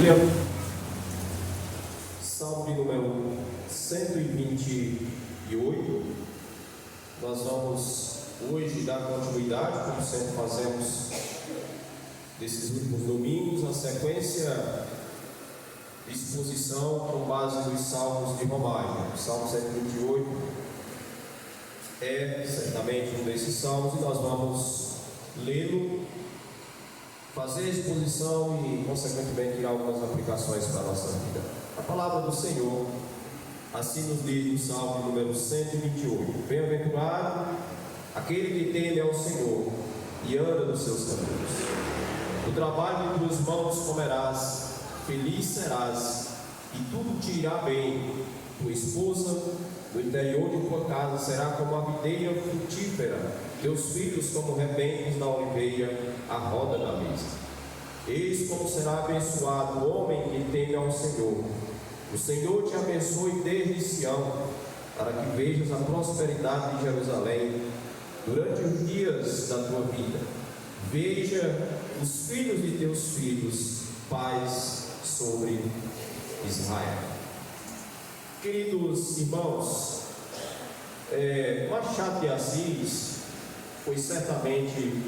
Bíblia, Salmo de número 128. Nós vamos hoje dar continuidade, como sempre fazemos desses últimos domingos, na sequência de exposição com base nos Salmos de Romagem. O Salmo 128 é certamente um desses salmos e nós vamos lê-lo, fazer a exposição e, consequentemente, tirar algumas aplicações para a nossa vida. A palavra do Senhor assim nos diz no Salmo número 128: Bem-aventurado aquele que teme ao Senhor e anda nos seus caminhos. Do trabalho de tuas mãos comerás, feliz serás, e tudo te irá bem. Tua esposa no interior de tua casa será como a videira frutífera, teus filhos como rebentos da oliveira à roda da mesa. Eis como será abençoado o homem que teme ao Senhor. O Senhor te abençoe desde Sião, para que vejas a prosperidade de Jerusalém durante os dias da tua vida. Veja os filhos de teus filhos, paz sobre Israel. Queridos irmãos, Machado de Assis foi certamente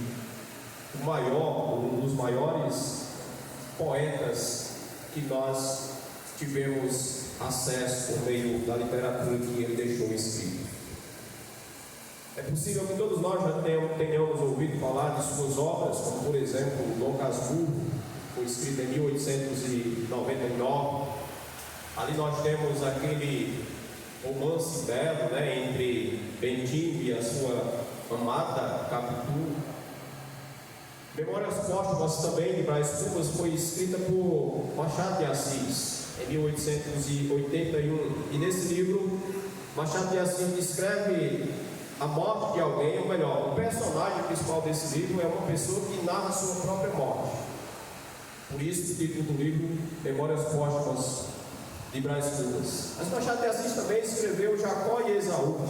um dos maiores poetas que nós tivemos acesso por meio da literatura que ele deixou escrita. É possível que todos nós já tenhamos ouvido falar de suas obras, como por exemplo Dom Casmurro, foi escrito em 1899. Ali nós temos aquele romance belo, entre Bentinho e a sua amada Capitu. Memórias Póstumas também de Brás Cubas foi escrita por Machado de Assis em 1881. E nesse livro, Machado de Assis descreve a morte de alguém, ou melhor, o personagem principal desse livro é uma pessoa que narra a sua própria morte. Por isso o título do livro, Memórias Póstumas de Brás Cubas. Mas Machado de Assis também escreveu Jacó e Esaú,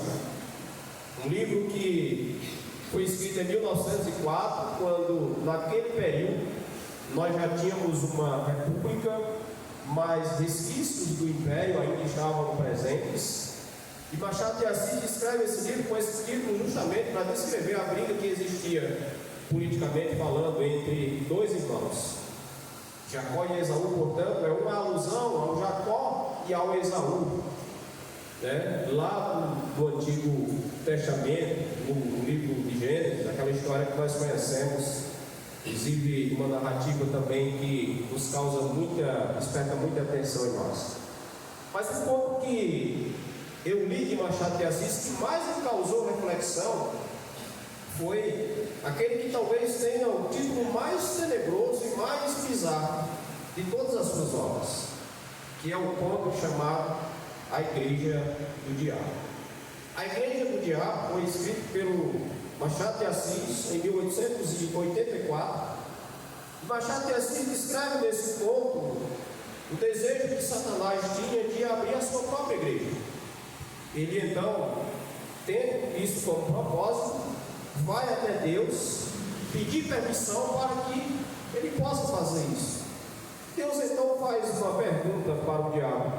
um livro que foi escrito em 1904, quando naquele período nós já tínhamos uma república, mas resquícios do império ainda estavam presentes. E Machado de Assis escreve esse livro com esse título justamente para descrever a briga que existia politicamente falando entre dois irmãos. Jacó e Esaú, portanto, é uma alusão ao Jacó e ao Esaú, lá do Antigo Testamento, no livro de Gênesis, aquela história que nós conhecemos, inclusive uma narrativa também que nos desperta muita atenção em nós. Mas o ponto que eu li de Machado de Assis que mais me causou reflexão foi aquele que talvez tenha o título mais tenebroso e mais bizarro de todas as suas obras, que é o conto chamado A Igreja do Diabo. A Igreja do Diabo foi escrito pelo Machado de Assis em 1884. Machado de Assis descreve nesse conto o desejo que Satanás tinha de abrir a sua própria igreja. Ele então, tendo isso como propósito, vai até Deus pedir permissão para que ele possa fazer isso. Deus então faz uma pergunta para o diabo: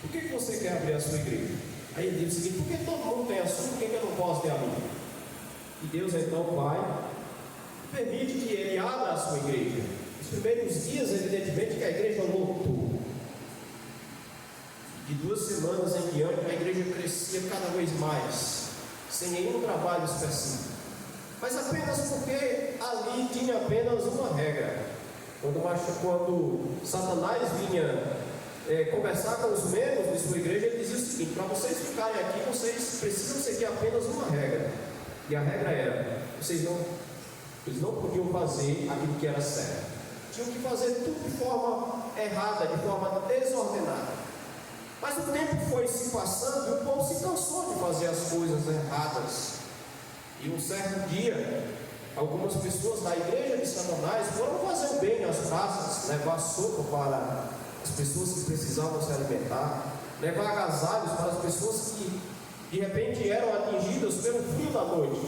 por que você quer abrir a sua igreja? Aí ele diz o seguinte: porque todo mundo tem a sua, por que eu não posso ter a minha? E Deus então vai e permite que ele abra a sua igreja. Nos primeiros dias, evidentemente, que a igreja lotou. De 2 semanas em diante, a igreja crescia cada vez mais, sem nenhum trabalho específico, mas apenas porque ali tinha apenas uma regra. Quando Satanás vinha conversar com os membros de sua igreja, ele dizia o seguinte: para vocês ficarem aqui, vocês precisam seguir apenas uma regra. E a regra era: eles não podiam fazer aquilo que era certo, tinham que fazer tudo de forma errada, de forma desordenada. Mas o tempo foi se passando e o povo se cansou de fazer as coisas erradas. E um certo dia, algumas pessoas da igreja de Satanás foram fazer o bem nas praças, levar sopa para as pessoas que precisavam se alimentar, levar agasalhos para as pessoas que de repente eram atingidas pelo frio da noite.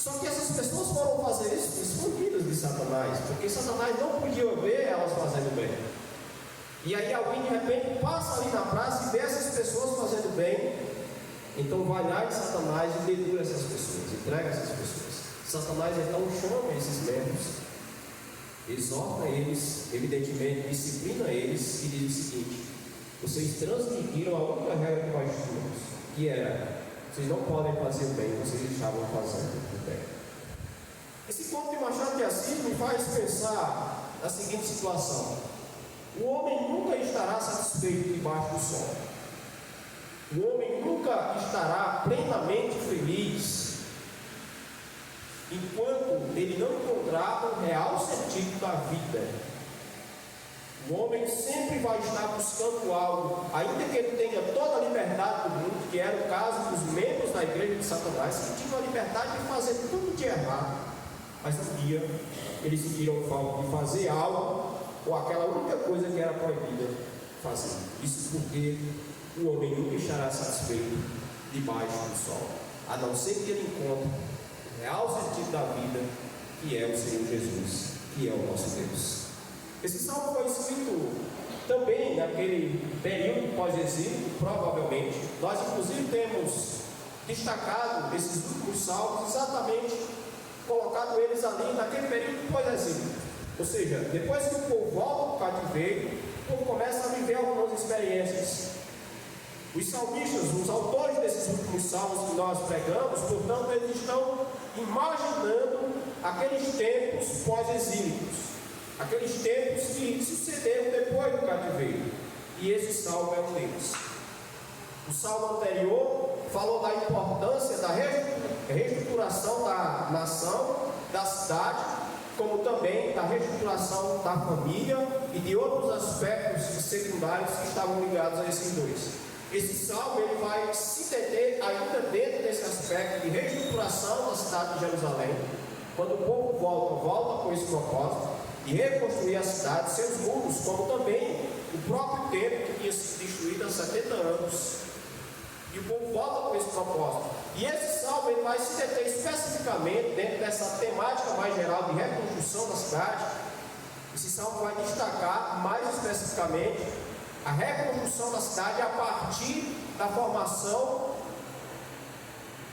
Só que essas pessoas foram fazer isso escondidas de Satanás, porque Satanás não podia ver elas E aí alguém de repente passa ali na praça e vê essas pessoas fazendo bem, então vai lá de Satanás e dedura essas pessoas, entrega essas pessoas. Satanás então chama esses membros, exorta eles, evidentemente disciplina eles e diz o seguinte: vocês transgrediram a única regra que nós tínhamos, que era: vocês não podem fazer o bem, vocês estavam fazendo o bem. Esse ponto de Machado de Assis me faz pensar na seguinte situação: o homem nunca estará satisfeito debaixo do sol. O homem nunca estará plenamente feliz enquanto ele não encontrar o real sentido da vida. O homem sempre vai estar buscando algo, ainda que ele tenha toda a liberdade do mundo, que era o caso dos membros da igreja de Satanás, que tinham a liberdade de fazer tudo de errado, mas um dia eles sentiram falta de fazer algo, ou aquela única coisa que era proibida fazer. Isso porque o homem nunca estará satisfeito debaixo do sol, a não ser que ele encontre o real sentido da vida, que é o Senhor Jesus, que é o nosso Deus. Esse salmo foi escrito também naquele período pós-exílio, provavelmente. Nós inclusive temos destacado esses últimos salmos, exatamente colocado eles ali naquele período pós-exílio. Ou seja, depois que o povo volta para o cativeiro, o povo começa a viver algumas experiências. Os salmistas, os autores desses últimos salmos que nós pregamos, portanto, eles estão imaginando aqueles tempos pós-exílicos, aqueles tempos que sucederam depois do cativeiro. E esse salmo é um deles. O salmo anterior falou da importância da reestruturação da nação, da cidade, como também da reestruturação da família e de outros aspectos secundários que estavam ligados a esses dois. Esse salmo ele vai se deter ainda dentro desse aspecto de reestruturação da cidade de Jerusalém. Quando o povo volta com esse propósito de reconstruir a cidade, seus muros, como também o próprio templo que tinha sido destruído há 70 anos. E o povo volta com esse propósito. E esse salmo ele vai se deter especificamente dentro dessa temática mais geral de reconstrução da cidade. Esse salmo vai destacar mais especificamente a reconstrução da cidade a partir da formação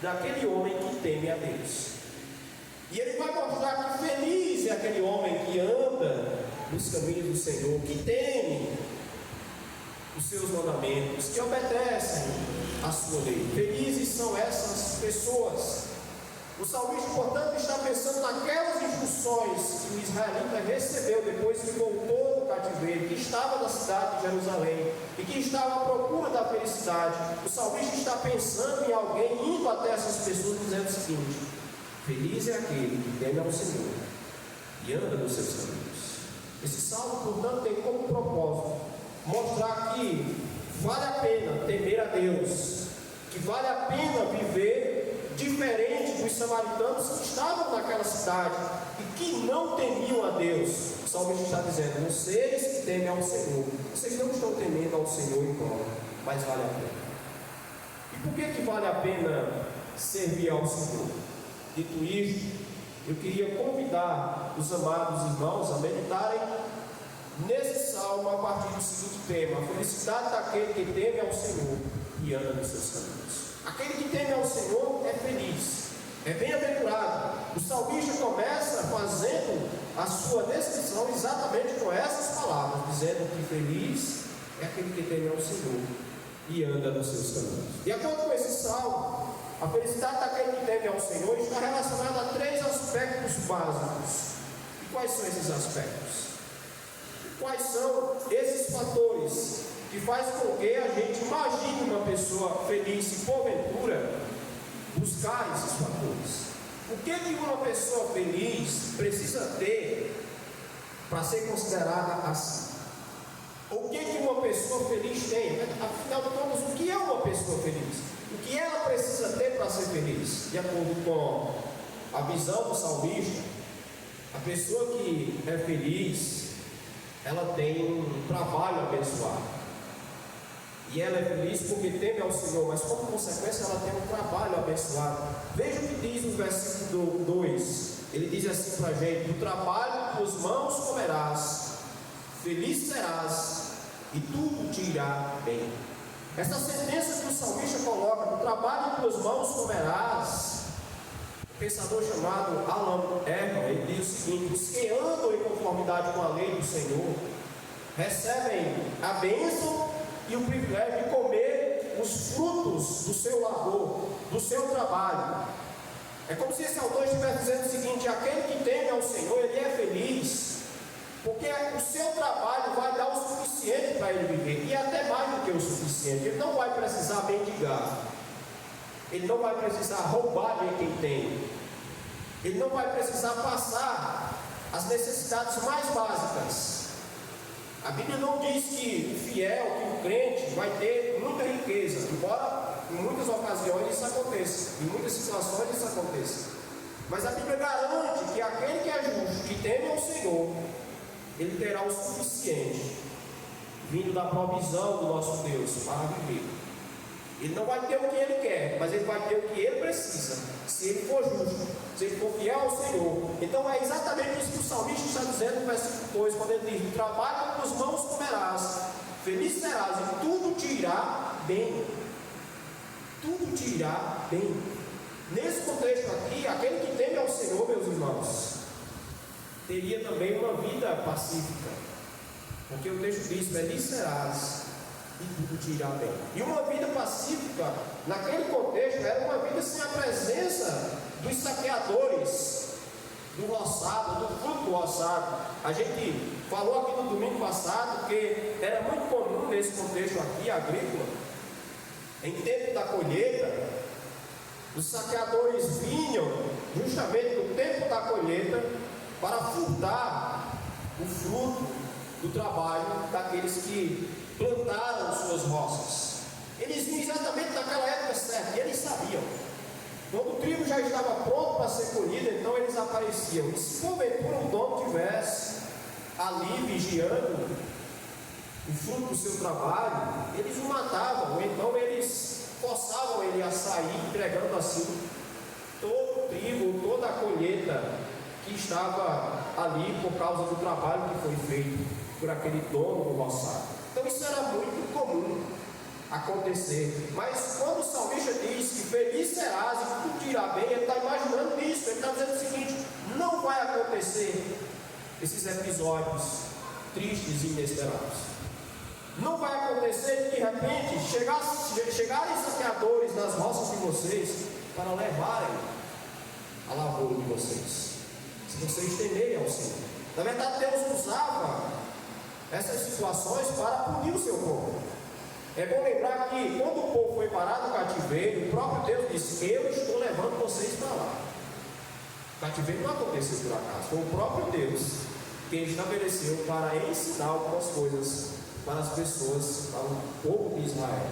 daquele homem que teme a Deus. E ele vai mostrar que feliz é aquele homem que anda nos caminhos do Senhor, que teme os seus mandamentos, que obedecem a sua lei. Felizes são essas pessoas. O salmista, portanto, está pensando naquelas instruções que o israelita recebeu depois que voltou do cativeiro, que estava na cidade de Jerusalém e que estava à procura da felicidade. O salmista está pensando em alguém indo até essas pessoas dizendo o seguinte: feliz é aquele que teme ao Senhor e anda nos seus caminhos. Esse salmo, portanto, tem como propósito mostrar que vale a pena temer a Deus, que vale a pena viver diferente dos samaritanos que estavam naquela cidade e que não temiam a Deus. O salmista está dizendo: vocês que temem ao Senhor, vocês não estão temendo ao Senhor em vão, mas vale a pena. E por que vale a pena servir ao Senhor? Dito isto, eu queria convidar os amados irmãos a meditarem nesse salmo a partir do seguinte tema: a felicidade daquele que teme ao Senhor e anda nos seus caminhos. Aquele que teme ao Senhor é feliz, é bem-aventurado. O salmista começa fazendo a sua descrição exatamente com essas palavras, dizendo que feliz é aquele que teme ao Senhor e anda nos seus caminhos. De acordo com esse salmo, a felicidade daquele que teme ao Senhor está relacionada a 3 aspectos básicos. E quais são esses aspectos? Quais são esses fatores que faz com que a gente imagine uma pessoa feliz se porventura buscar esses fatores? O que uma pessoa feliz precisa ter para ser considerada assim? O que uma pessoa feliz tem? Afinal de contas, o que é uma pessoa feliz? O que ela precisa ter para ser feliz? De acordo com a visão do salmista, a pessoa que é feliz, ela tem um trabalho abençoado. E ela é feliz porque teme ao Senhor, mas como consequência ela tem um trabalho abençoado. Veja o que diz no versículo 2. Ele diz assim para a gente: do trabalho de tuas mãos comerás, feliz serás e tudo te irá bem. Essa sentença que o salmista coloca, do trabalho de tuas mãos comerás, o pensador chamado Alan Erro, ele diz o seguinte: os que andam em conformidade com a lei do Senhor recebem a bênção e o privilégio de comer os frutos do seu labor, do seu trabalho. É como se esse autor estivesse dizendo o seguinte: aquele que teme ao Senhor, ele é feliz, porque o seu trabalho vai dar o suficiente para ele viver, e até mais do que o suficiente. Ele não vai precisar mendigar, ele não vai precisar roubar de quem tem, ele não vai precisar passar as necessidades mais básicas. A Bíblia não diz que o fiel, que o crente vai ter muita riqueza, embora em muitas ocasiões isso aconteça, em muitas situações isso aconteça. Mas a Bíblia garante que aquele que é justo, que teme ao Senhor, ele terá o suficiente, vindo da provisão do nosso Deus, para viver. Ele não vai ter o que ele quer, mas ele vai ter o que ele precisa, se ele for justo, se ele for fiel ao Senhor. Então é exatamente isso que o salmista está dizendo no versículo 2, quando ele diz: trabalho com as mãos comerás, feliz serás, e tudo te irá bem. Tudo te irá bem. Nesse contexto aqui, aquele que teme ao Senhor, meus irmãos, teria também uma vida pacífica, porque o texto diz: feliz serás e tudo te irá bem. E uma vida pacífica, naquele contexto, era uma vida sem a presença dos saqueadores do roçado, do fruto do roçado. A gente falou aqui no domingo passado que era muito comum nesse contexto aqui agrícola, em tempo da colheita, os saqueadores vinham justamente no tempo da colheita para furtar o fruto do trabalho daqueles que plantaram suas roças. Eles vinham exatamente naquela época certa, e eles sabiam. Quando o trigo já estava pronto para ser colhido, então eles apareciam. E se porventura o dono tivesse ali vigiando o fruto do seu trabalho, eles o matavam, ou então eles forçavam ele a sair, entregando assim todo o trigo, toda a colheita que estava ali por causa do trabalho que foi feito por aquele dono do roçado. Então isso era muito comum acontecer. Mas quando o salmista diz que feliz serás e tudo te irá bem, ele está imaginando isso. Ele está dizendo o seguinte: não vai acontecer esses episódios tristes e inesperados. Não vai acontecer de repente chegarem saqueadores nas roças de vocês para levarem a lavoura de vocês, se vocês temerem ao Senhor. Na verdade, Deus usava essas situações para punir o seu povo. É bom lembrar que quando o povo foi parado no cativeiro, o próprio Deus disse: eu estou levando vocês para lá. O cativeiro não aconteceu por acaso, foi o próprio Deus quem estabeleceu para ensinar algumas coisas para as pessoas, para o povo de Israel.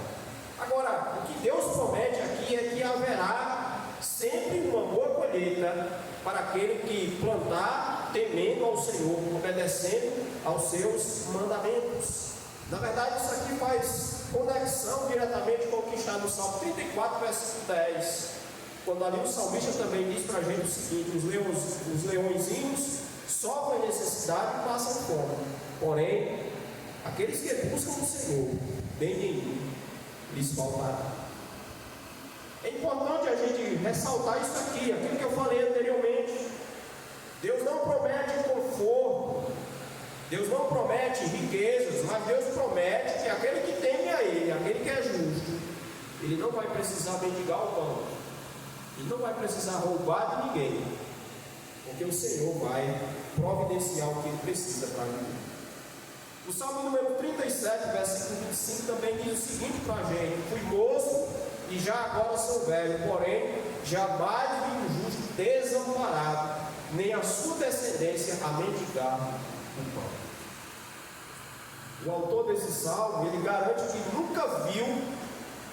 Agora, o que Deus promete aqui é que haverá sempre uma boa colheita para aquele que plantar temendo ao Senhor, obedecendo aos seus mandamentos. Na verdade, isso aqui faz conexão diretamente com o que está no Salmo 34, versículo 10, quando ali o salmista também diz para a gente o seguinte: os leõezinhos sofrem necessidade e passam fome, porém aqueles que buscam o Senhor, bem nenhum lhes faltará. É importante a gente ressaltar isso aqui, aquilo que eu falei anteriormente. Deus não promete conforto, Deus não promete riquezas, mas Deus promete que aquele que teme a Ele, aquele que é justo, ele não vai precisar mendigar o pão, ele não vai precisar roubar de ninguém, porque o Senhor vai providenciar o que ele precisa para viver. O Salmo número 37, versículo 25 também diz o seguinte para a gente: fui moço e já agora sou velho, porém jamais vi o justo desamparado, nem a sua descendência a mendigar o pão. O autor desse salmo, ele garante que nunca viu,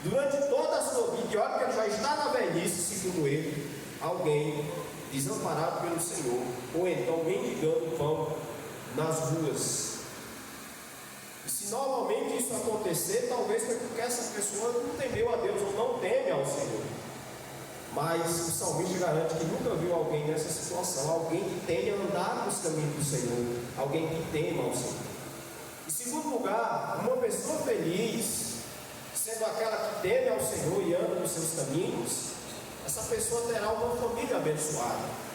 durante toda a sua vida, e olha que ele já está na velhice, segundo ele, alguém desamparado pelo Senhor, ou então mendigando pão nas ruas. E se normalmente isso acontecer, talvez foi porque essa pessoa não temeu a Deus ou não teme ao Senhor. Mas o salmista garante que nunca viu alguém nessa situação, alguém que tenha andado nos caminhos do Senhor, alguém que tema ao Senhor. Em segundo lugar, uma os seus caminhos, essa pessoa terá uma família abençoada.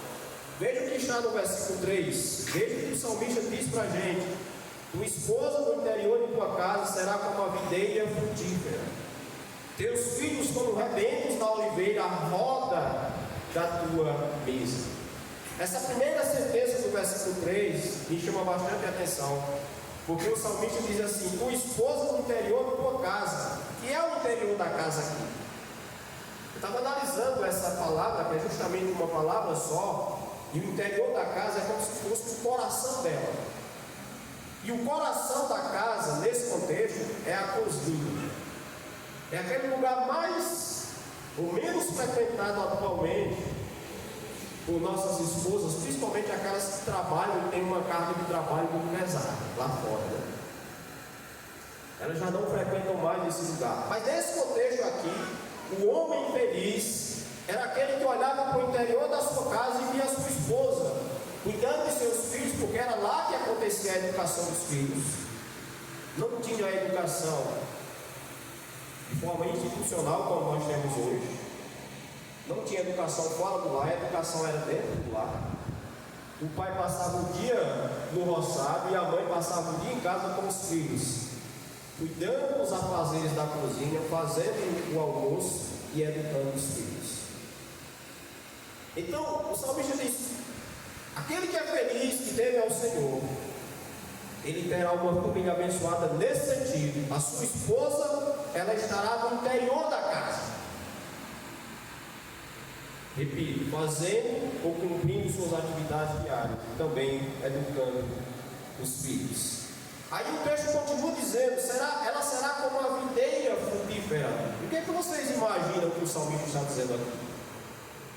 Veja o que está no versículo 3. Veja o que o salmista diz para a gente: tua esposa no interior de tua casa será como a videira frutífera, teus filhos como rebentos da oliveira à roda da tua mesa. Essa primeira sentença do versículo 3 me chama bastante atenção, porque o salmista diz assim: tua esposa no interior da tua casa. Que é o interior da casa aqui? Eu estava analisando essa palavra, que é justamente uma palavra só, e o interior da casa é como se fosse o coração dela. E o coração da casa, nesse contexto, é a cozinha. É aquele lugar mais ou menos frequentado atualmente por nossas esposas, principalmente aquelas que trabalham e têm uma carga de trabalho muito pesada lá fora, né? Elas já não frequentam mais esse lugar. Mas nesse contexto aqui, o homem feliz era aquele que olhava para o interior da sua casa e via a sua esposa cuidando de seus filhos, porque era lá que acontecia a educação dos filhos. Não tinha a educação de forma institucional como nós temos hoje. Não tinha educação fora do lar, a educação era dentro do lar. O pai passava o dia no roçado e a mãe passava o dia em casa com os filhos, cuidando dos afazeres da cozinha, fazendo o almoço e educando os filhos. Então, o salmista diz: aquele que é feliz, que teme ao Senhor, ele terá uma família abençoada nesse sentido. A sua esposa, ela estará no interior da casa. Repito, fazendo ou cumprindo suas atividades diárias, e também educando os filhos. Aí o texto continua dizendo: ela será como a videira frutífera. O que é que vocês imaginam que o salmista está dizendo aqui?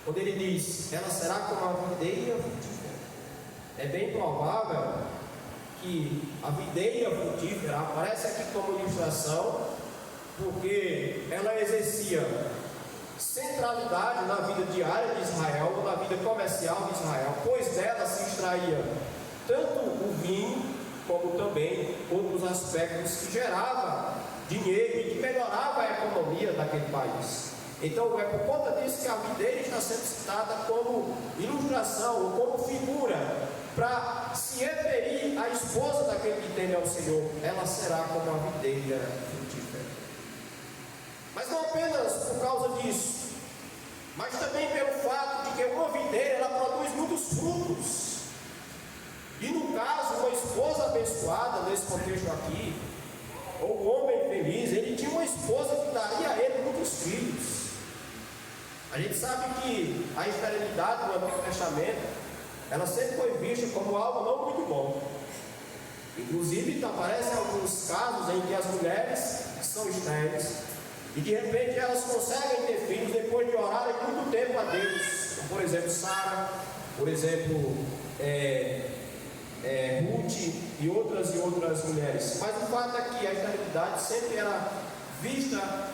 Quando ele diz, ela será como a videira frutífera, é bem provável que a videira frutífera aparece aqui como ilustração, porque ela exercia centralidade na vida diária de Israel, ou na vida comercial de Israel, pois dela se extraía tanto o vinho, como também outros aspectos que geravam dinheiro e que melhorava a economia daquele país. Então é por conta disso que a videira está sendo citada como ilustração, ou como figura, para se referir à esposa daquele que teme ao Senhor. Ela será como a videira frutífera. Mas não apenas por causa disso, mas também pelo fato de que uma videira, ela produz muitos frutos. E no caso, uma esposa abençoada, nesse contexto aqui, ou o homem feliz, ele tinha uma esposa que daria a ele muitos filhos. A gente sabe que a esterilidade no Antigo Testamento, ela sempre foi vista como algo não muito bom. Inclusive, aparecem alguns casos em que as mulheres são estéreis e de repente elas conseguem ter filhos depois de orarem muito tempo a Deus. Por exemplo, Sara, por exemplo, Ruth e outras mulheres. Mas o fato é que a esterilidade sempre era vista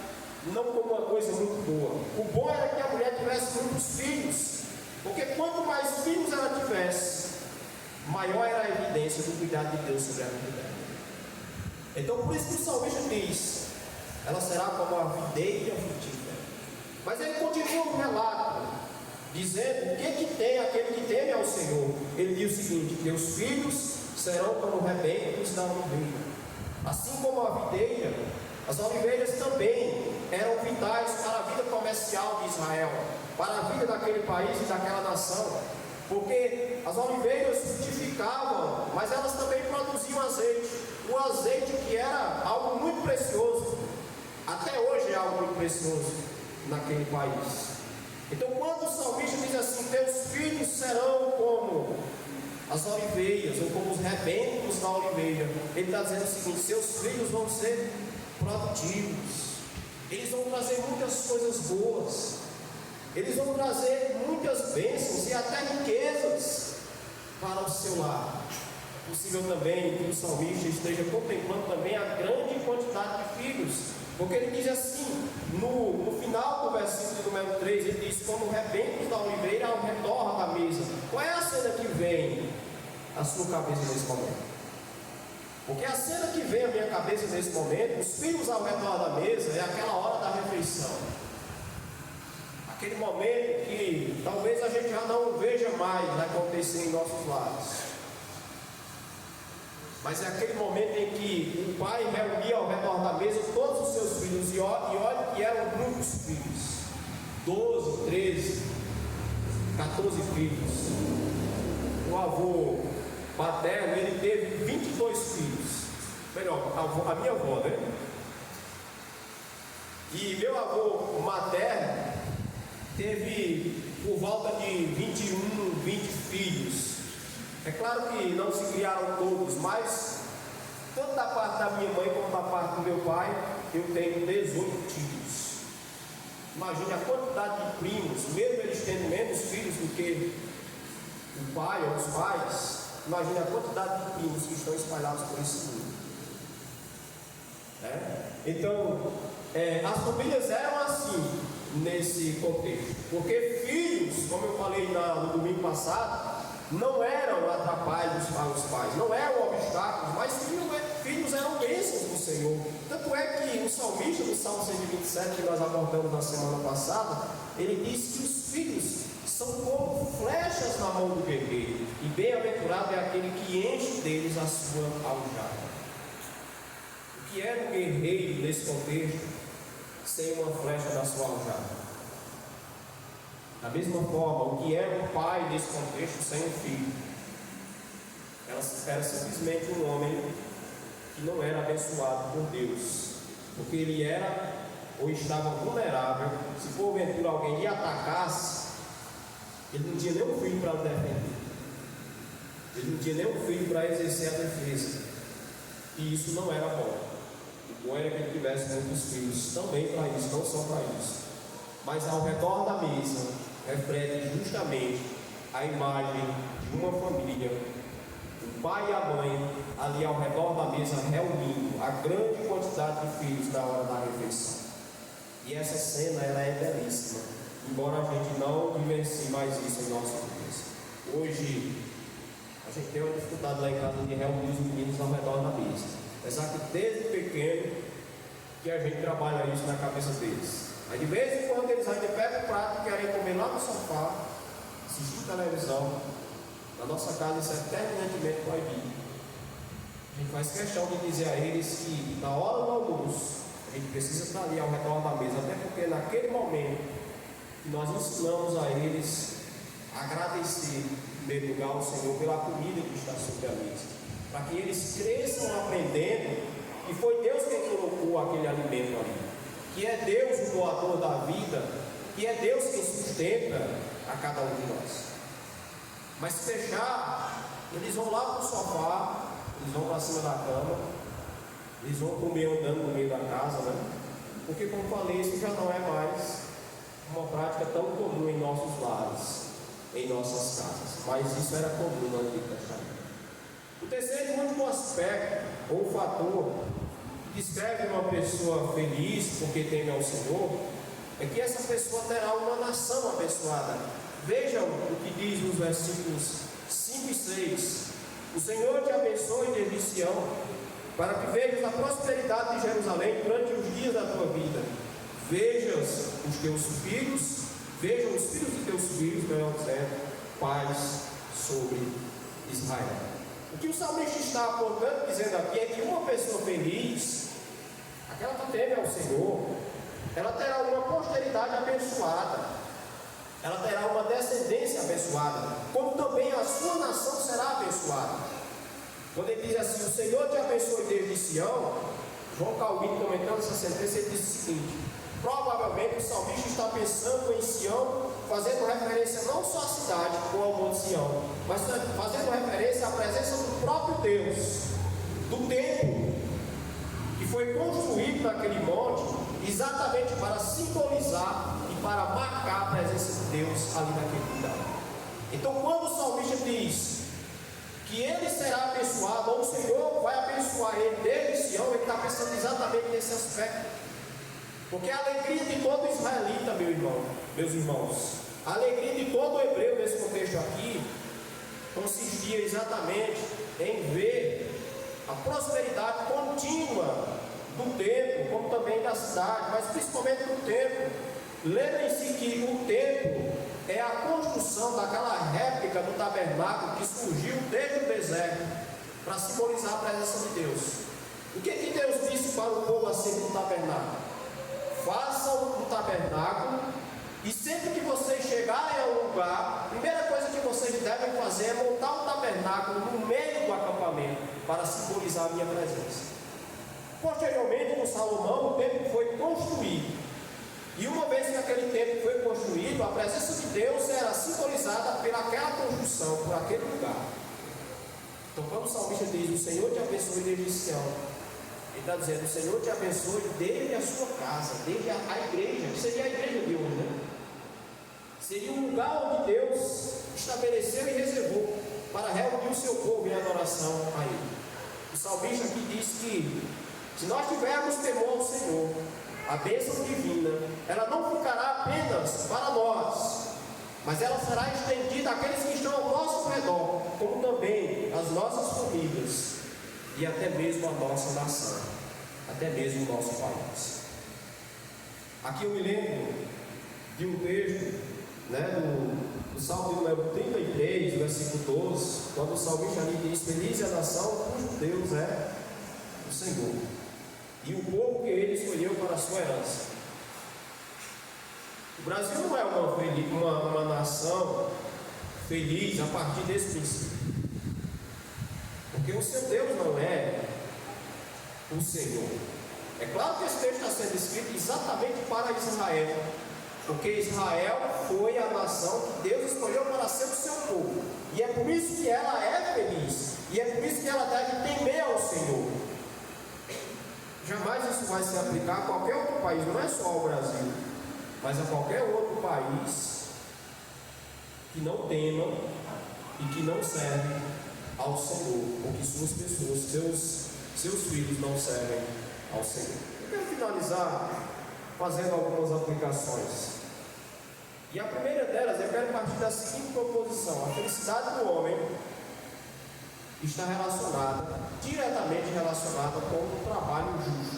não como uma coisa muito boa. O bom era que a mulher tivesse muitos filhos, porque quanto mais filhos ela tivesse, maior era a evidência do cuidado de Deus sobre a vida dela. Então por isso que o salmista diz, ela será como a videira frutífera. Mas ele continua no relato, dizendo o que tem aquele que teme ao Senhor. Ele diz o seguinte: teus filhos serão como rebentos da oliveira. Assim como a videira, as oliveiras também eram vitais para a vida comercial de Israel, para a vida daquele país e daquela nação, porque as oliveiras frutificavam, mas elas também produziam azeite, o azeite que era algo muito precioso, até hoje é algo muito precioso naquele país. Então quando o salmista diz assim, teus filhos serão como as oliveiras, ou como os rebentos da oliveira, ele está dizendo o seguinte: seus filhos vão ser produtivos, eles vão trazer muitas coisas boas, eles vão trazer muitas bênçãos e até riquezas para o seu lar. É possível também que o salmista esteja contemplando também a grande quantidade de filhos, porque ele diz assim, no final do versículo número 3, ele diz, como rebentos da oliveira ao redor da mesa. Qual é a cena que vem à sua cabeça nesse momento? Porque a cena que vem à minha cabeça nesse momento, os filhos ao redor da mesa, é aquela hora da refeição. aquele momento que talvez a gente já não veja mais acontecer em nossos lares. Mas é aquele momento em que o pai reunia ao redor da mesa todos os seus filhos, e olha que eram muitos filhos, 12, 13, 14 filhos. O avô paterno, ele teve 22 filhos, melhor, a minha avó, né? E meu avô materno teve por volta de 21, 20 filhos. É claro que não se criaram todos, mas tanto da parte da minha mãe como da parte do meu pai, eu tenho 18 tios. Imagine a quantidade de primos, mesmo eles tendo menos filhos do que o pai ou os pais. Imagine a quantidade de primos que estão espalhados por esse mundo. Então, as famílias eram assim nesse contexto, porque filhos, como eu falei no domingo passado, não eram atrapalhos para os pais, não eram obstáculos, mas filhos eram bênçãos do Senhor. Tanto é que o salmista, no Salmo 127, que nós abordamos na semana passada, ele diz que os filhos são como flechas na mão do guerreiro, e bem-aventurado é aquele que enche deles a sua aljava. O que era um guerreiro nesse contexto sem uma flecha na sua aljava? Da mesma forma, o que era um pai nesse contexto sem um filho? Era simplesmente um homem que não era abençoado por Deus, porque ele era ou estava vulnerável. Se porventura alguém lhe atacasse, ele não tinha nenhum filho para defender, ele não tinha nenhum filho para exercer a defesa, e isso não era bom. O bom era que ele tivesse muitos filhos também para isso, não só para isso. Mas ao redor da mesa reflete justamente a imagem de uma família, o pai e a mãe ali ao redor da mesa reunindo a grande quantidade de filhos na hora da refeição. E essa cena ela é belíssima, embora a gente não vivencie mais isso em nossa vida. Hoje a gente tem uma dificuldade lá em casa de reunir os meninos ao redor da mesa, apesar que desde pequeno que a gente trabalha isso na cabeça deles. Aí de vez em quando eles ainda pegam o prato e querem comer lá no sofá, assistir televisão. Na nossa casa isso é terminantemente proibido. A gente faz questão de dizer a eles que na hora do almoço a gente precisa estar ali ao redor da mesa, até porque naquele momento que nós ensinamos a eles a agradecer em primeiro lugar ao Senhor pela comida que está sobre a mesa, para que eles cresçam aprendendo que foi Deus quem colocou aquele alimento ali, que é Deus o doador da vida, que é Deus quem sustenta a cada um de nós. Mas se fechar, eles vão lá para o sofá, eles vão para cima da cama, eles vão comer andando no meio da casa, né? Porque, como falei, isso já não é mais uma prática tão comum em nossos lares, em nossas casas, mas isso era comum no Antigo Testamento. O terceiro e último aspecto, ou fator, que descreve uma pessoa feliz porque teme ao Senhor, é que essa pessoa terá uma nação abençoada. Vejam o que diz nos versículos 5 e 6: o Senhor te abençoe desde Sião, para que vejas a prosperidade de Jerusalém durante os dias da tua vida. Vejas os teus filhos, vejam os filhos de teus filhos, melhor dizendo, paz sobre Israel. O que o salmista está apontando, dizendo aqui, é que uma pessoa feliz, aquela que teme ao Senhor, ela terá uma posteridade abençoada, ela terá uma descendência abençoada, como também a sua nação será abençoada. Quando ele diz assim, o Senhor te abençoe desde Sião, João Calvino, comentando essa sentença, ele diz o seguinte: provavelmente o salmista está pensando em Sião, fazendo referência não só à cidade, ou ao monte Sião, mas fazendo referência à presença do próprio Deus, do templo, que foi construído naquele monte, exatamente para simbolizar e para marcar a presença de Deus ali naquele lugar. Então, quando o salmista diz que ele será abençoado, ou o Senhor vai abençoar ele desde Sião, ele está pensando exatamente nesse aspecto. Porque a alegria de todo israelita, meus irmãos, a alegria de todo hebreu nesse contexto aqui, consistia exatamente em ver a prosperidade contínua do templo, como também da cidade, mas principalmente do templo, Lembrem-se que o templo é a construção daquela réplica do tabernáculo que surgiu desde o deserto para simbolizar a presença de Deus. O que Deus disse para o povo acerca do tabernáculo? Façam um tabernáculo, e sempre que vocês chegarem a um lugar, a primeira coisa que vocês devem fazer é montar um tabernáculo no meio do acampamento para simbolizar a minha presença. Posteriormente, com Salomão, o templo foi construído. E uma vez que aquele templo foi construído, a presença de Deus era simbolizada pelaquela construção, por aquele lugar. Então, quando o salmista diz: o Senhor te abençoe desde Sião, ele está dizendo: o Senhor te abençoe desde a sua casa, desde a igreja, que seria a igreja de hoje, né? Seria um lugar onde Deus estabeleceu e reservou para reunir o seu povo em adoração a Ele. O salmista aqui diz que, se nós tivermos temor ao Senhor, a bênção divina, ela não ficará apenas para nós, mas ela será estendida àqueles que estão ao nosso redor, como também às nossas famílias e até mesmo a nossa nação, até mesmo o nosso país. Aqui eu me lembro de um texto, do Salmo número 33, versículo 12, quando o salmista ali diz: feliz é a nação cujo Deus é o Senhor, e o povo que Ele escolheu para a sua herança. O Brasil não é uma nação feliz a partir desse princípio, porque o seu Deus não é o Senhor. É claro que esse texto está sendo escrito exatamente para Israel, porque Israel foi a nação que Deus escolheu para ser o seu povo, e é por isso que ela é feliz, e é por isso que ela deve temer ao Senhor. Jamais isso vai se aplicar a qualquer outro país, não é só ao Brasil, mas a qualquer outro país que não tema e que não serve ao Senhor, ou que suas pessoas, seus filhos não servem ao Senhor. Eu quero finalizar fazendo algumas aplicações. E a primeira delas, eu quero partir da seguinte proposição: a felicidade do homem está diretamente relacionada com o trabalho justo.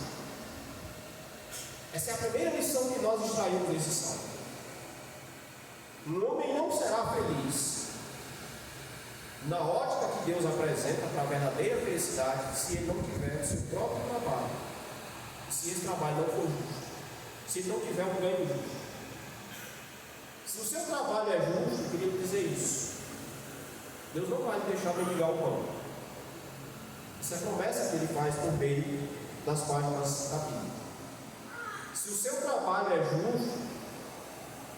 Essa é a primeira lição que nós extraímos desse salmo. Um homem não será feliz, na ótica que Deus apresenta para a verdadeira felicidade, se ele não tiver o seu próprio trabalho, se esse trabalho não for justo, se ele não tiver um ganho justo. Se o seu trabalho é justo, eu queria dizer isso: Deus não vai deixar mendigar o pão. Isso é a promessa que Ele faz por meio das páginas da Bíblia. Se o seu trabalho é justo,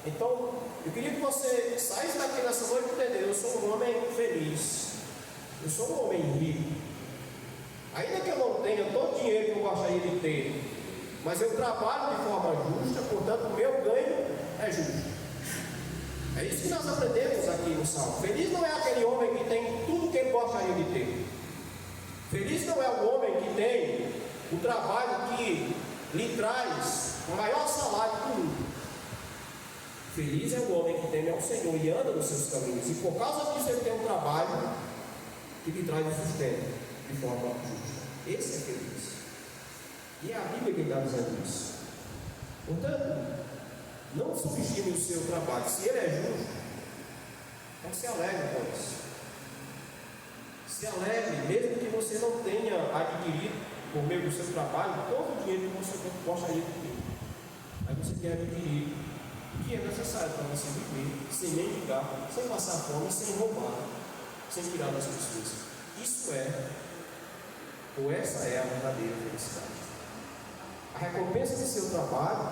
então eu queria que você saísse daqui nessa noite entendendo: eu sou um homem feliz, eu sou um homem rico, ainda que eu não tenha todo o dinheiro que eu gostaria de ter, mas eu trabalho de forma justa, portanto o meu ganho é justo. É isso que nós aprendemos aqui no Salmo. Feliz não é aquele homem que tem tudo que ele gostaria de ter. Feliz não é o homem que tem o trabalho que lhe traz o maior salário do mundo. Feliz é o homem que teme ao Senhor e anda nos seus caminhos, e por causa disso ele tem um trabalho que lhe traz o sustento de forma justa. Esse é feliz. E é a Bíblia que está dizendo isso. Portanto, não subestime o seu trabalho. Se ele é justo, então se alegre com isso. Se alegre, mesmo que você não tenha adquirido, por meio do seu trabalho, todo o dinheiro que você gostaria de ter. Aí você tem adquirido o que é necessário para você viver, sem mendigar, sem passar fome, sem roubar, sem tirar das pessoas. Isso é, ou essa é a verdadeira felicidade. A recompensa do seu trabalho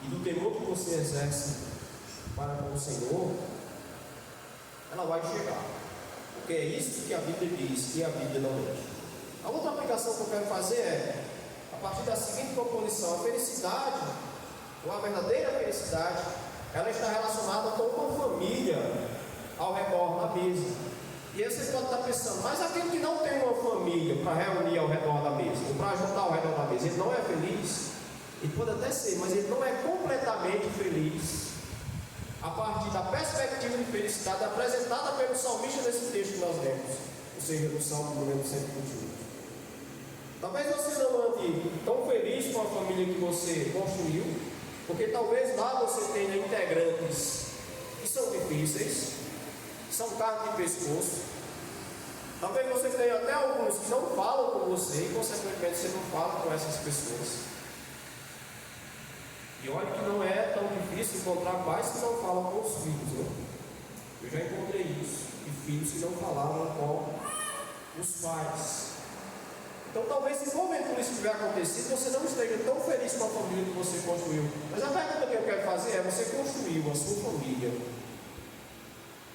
e do temor que você exerce para com o Senhor, ela vai chegar, porque é isso que a Bíblia diz e a Bíblia não mente. A outra aplicação que eu quero fazer é, a partir da seguinte proposição: a felicidade, ou a verdadeira felicidade, ela está relacionada com uma família ao redor da mesa. E aí você pode estar pensando: mas aquele que não tem uma família para reunir ao redor da mesa, ou para juntar ao redor da mesa, ele não é feliz? Ele pode até ser, mas ele não é completamente feliz a partir da perspectiva de felicidade apresentada pelo salmista nesse texto que nós lemos, ou seja, no Salmo número 121. Talvez você não ande tão feliz com a família que você construiu, Porque talvez lá você tenha integrantes que são difíceis, são carne de pescoço. Talvez você tenha até alguns que não falam com você e, consequentemente, você não fala com essas pessoas. E olha que não é tão difícil encontrar pais que não falam com os filhos, né? Eu já encontrei isso, e filhos que não falavam com os pais. Então, talvez, se porventura isso tiver acontecido, você não esteja tão feliz com a família que você construiu. Mas a pergunta que eu quero fazer é: você construiu a sua família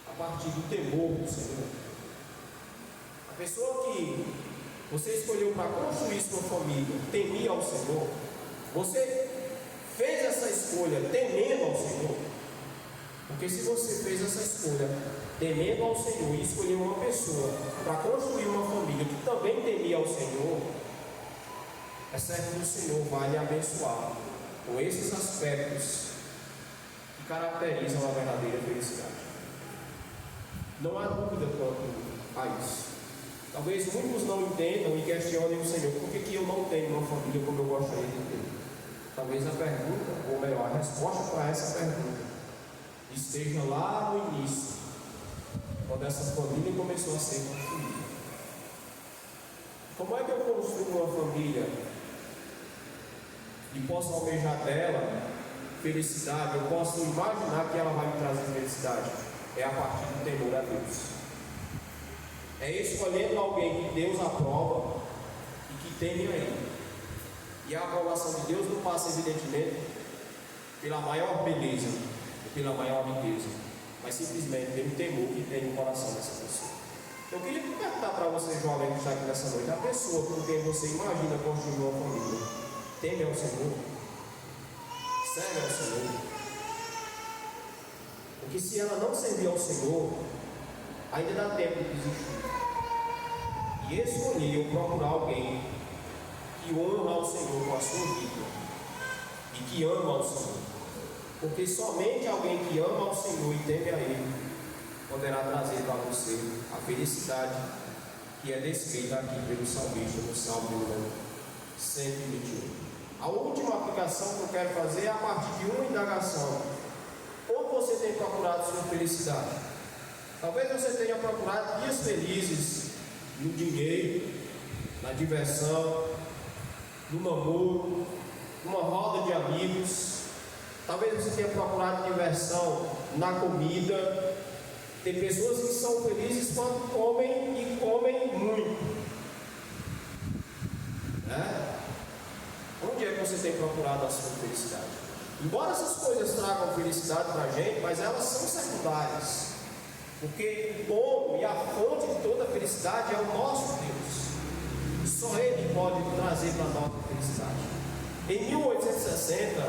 a partir do temor do Senhor? A pessoa que você escolheu para construir sua família temia ao Senhor? Você fez essa escolha temendo ao Senhor? Porque se você fez essa escolha temendo ao Senhor e escolheu uma pessoa para construir uma família que também temia ao Senhor, é certo que o Senhor vai lhe abençoar com esses aspectos que caracterizam a verdadeira felicidade. Não há dúvida quanto a isso. Talvez muitos não entendam e questionem o Senhor: por que eu não tenho uma família como eu gostaria de ter? Talvez a pergunta, ou melhor, a resposta para essa pergunta esteja lá no início, quando essa família começou a ser construída. Como é que eu construo uma família e posso almejar dela felicidade? Eu posso imaginar que ela vai me trazer felicidade? É a partir do temor a Deus. É escolhendo alguém que Deus aprova e que teme a Ele. E a aprovação de Deus não passa, evidentemente, pela maior beleza, pela maior riqueza, mas simplesmente pelo temor que tem no coração dessa pessoa. Eu queria perguntar para você, jovem que está aqui nessa noite: a pessoa com quem você imagina construir uma família teme ao Senhor? Serve ao Senhor? Porque se ela não servir ao Senhor, ainda dá tempo de desistir e escolher ou procurar alguém que honra ao Senhor com a sua vida e que ama ao Senhor. Porque somente alguém que ama ao Senhor e teme a Ele poderá trazer para você a felicidade que é descrita aqui pelo salmista no Salmo número 121. A última aplicação que eu quero fazer é a partir de uma indagação: onde você tem procurado sua felicidade? Talvez você tenha procurado dias felizes no dinheiro, na diversão, no namoro, numa roda de amigos. Talvez você tenha procurado diversão na comida. Tem pessoas que são felizes quando comem e comem muito, né? Onde é que você tem procurado a sua felicidade? Embora essas coisas tragam felicidade para a gente, mas elas são secundárias. Porque o dono e a fonte de toda a felicidade é o nosso Deus. Só Ele pode trazer para nós a felicidade. Em 1860,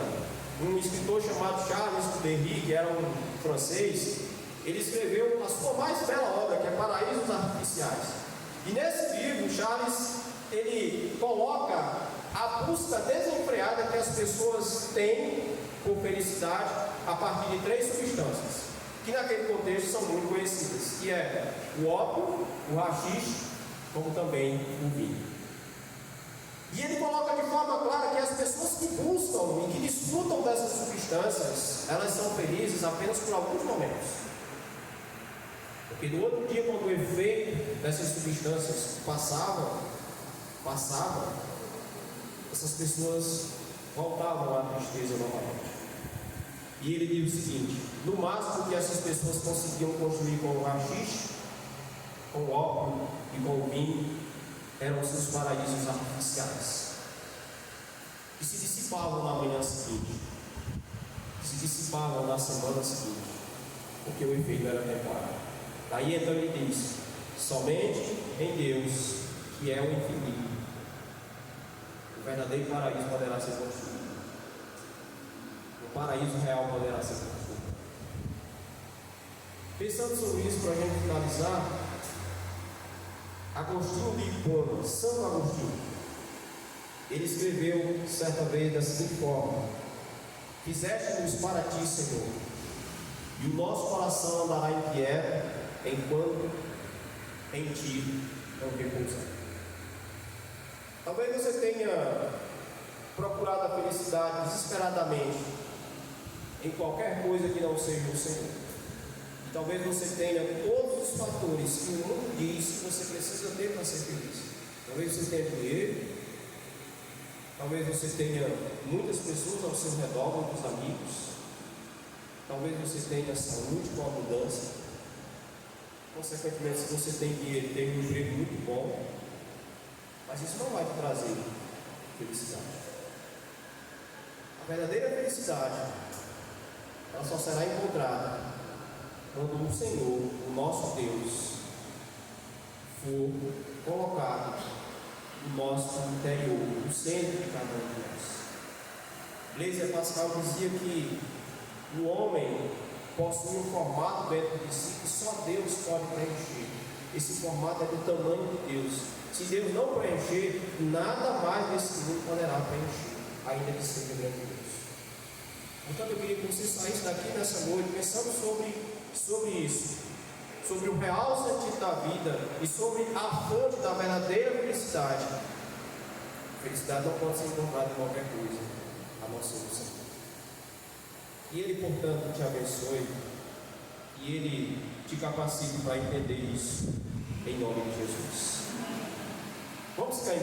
um escritor chamado Charles Baudelaire, que era um francês, ele escreveu a sua mais bela obra, que é Paraísos Artificiais. E nesse livro, Charles, ele coloca a busca desenfreada que as pessoas têm por felicidade a partir de 3 substâncias, que naquele contexto são muito conhecidas, que é o ópio, o haxixe, como também o vinho. E ele coloca de forma clara que as pessoas que buscam e que desfrutam dessas substâncias, elas são felizes apenas por alguns momentos. Porque no outro dia, quando o efeito dessas substâncias passava, essas pessoas voltavam à tristeza novamente. E ele diz o seguinte: no máximo que essas pessoas conseguiam construir com o haxixe, com o ópio e com o vinho, eram os seus paraísos artificiais, que se dissipavam na manhã seguinte, que se dissipavam na semana seguinte, porque o efeito era temporário. Daí então ele diz: somente em Deus, que é o infinito, o verdadeiro paraíso poderá ser construído. O paraíso real poderá ser construído. Pensando sobre isso, para a gente finalizar, Agostinho de Hipona, Santo Agostinho, ele escreveu certa vez da seguinte forma: fizeste-nos para ti, Senhor, e o nosso coração andará inquieto enquanto em ti não repousar. Talvez você tenha procurado a felicidade desesperadamente em qualquer coisa que não seja o Senhor. E talvez você tenha todos os fatores que o mundo diz que você precisa ter para ser feliz. Talvez você tenha dinheiro, talvez você tenha muitas pessoas ao seu redor, muitos amigos, talvez você tenha saúde com abundância, consequentemente, se você tem dinheiro, tem um emprego muito bom, mas isso não vai te trazer felicidade. A verdadeira felicidade, ela só será encontrada quando o Senhor, o nosso Deus, for colocado no nosso interior, no centro de cada um de nós. Blaise Pascal dizia que o homem possui um formato dentro de si que só Deus pode preencher. Esse formato é do tamanho de Deus. Se Deus não preencher, nada mais nesse mundo poderá preencher, ainda que seja grandioso. Portanto, eu queria que você saísse daqui nessa noite pensando sobre isso, sobre o real sentido da vida e sobre a fonte da verdadeira felicidade. A felicidade não pode ser encontrada em qualquer coisa, a não ser no Senhor. E Ele, portanto, te abençoe e Ele te capacite para entender isso, em nome de Jesus. Vamos ficar em